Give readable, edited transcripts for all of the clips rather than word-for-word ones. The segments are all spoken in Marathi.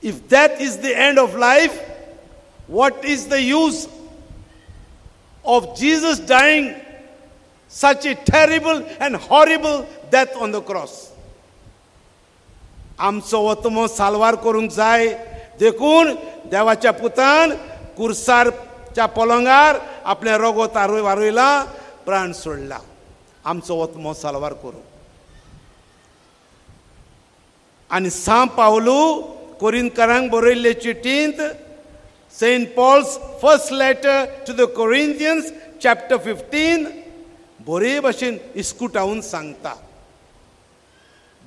If that is the end of life, what is the use of Jesus dying such a terrible and horrible death on the cross? आमचो वतमो साल्वार करूंक जाय देखून देवाच्या पुतान कुर्सारच्या पलंगार आपले रगत वारयला, प्राण सोडला आमचो वतमो साल्वार करूंक. आनी सांत पावलू कोरिंथकारांक बरयल्ले चिठ्ठींत St. Paul's first letter to the Corinthians, chapter 15, बरे भाशेन इस्कुटावून सांगता,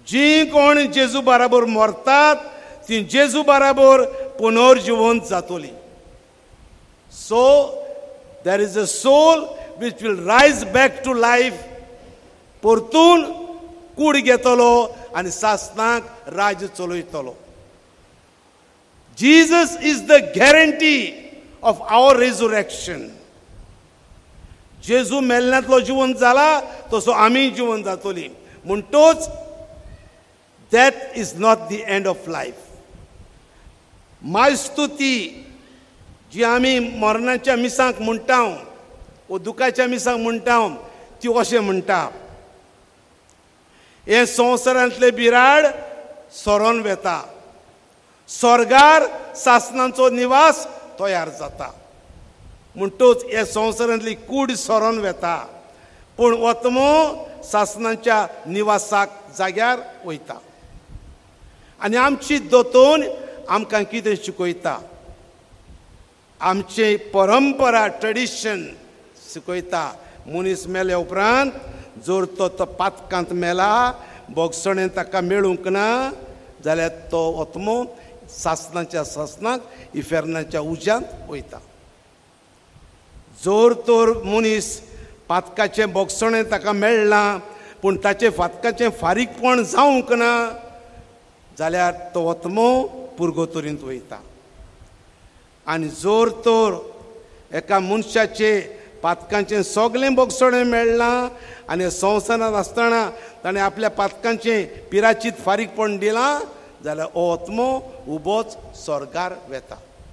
जी कोण जेजू बराबर मरतात ती जेजू बराबर पुनर्जीवन जातली. So there is a soul which will rise back to life, परतून कूड घेतलो आनी सासनाक राज चलयतलो. Jesus is the guarantee of our resurrection. जेजू मेलनातलो जीवन जाला तसो आमी जीवन जातली. म्हणटोच that is not the end of life. मायस्तुती जी आमी मरणाच्या मिसांक म्हणटा व दुखाच्या मिसांक म्हणटा ती अशें म्हणटा, हे संवसारांतले बिराड सोरोन वेता, स्वर्गार सासनांचो निवास तयार जाता. म्हणटोच हे संवसारांतली कूड सोरोन वेता, पूण वतमो सासनांच्या निवासाक जाग्यार वयता. आनी आमची दोतोन आमकां कितें शिकयता, आमची परंपरा ट्रेडिशन शिकयता, मनीस मेले उपरांत जर तो पातकांत मेला, बोगसणें ताका मेळूंक ना जाल्यार तो वतमो सासनाच्या सासनाक इफेर्नाच्या उज्यांत वयता. जोर तर मनीस पातकाचें बोगसणें ताका मेळना पूण ताचें फातकाचें फारीकपण जावंक ना जाल्यार तो वतमो पुर्गोतोरींत वयता. आनी जोर तर एका मनशाचे पातकांचें सगळें बोगसणें मेळना आनी संवसारांत आसतना ताणें आपल्या पातकांचें पिराचीत फारीकपण दिलां जाल्यार हो वतमो उबोच स्वर्गार वेता.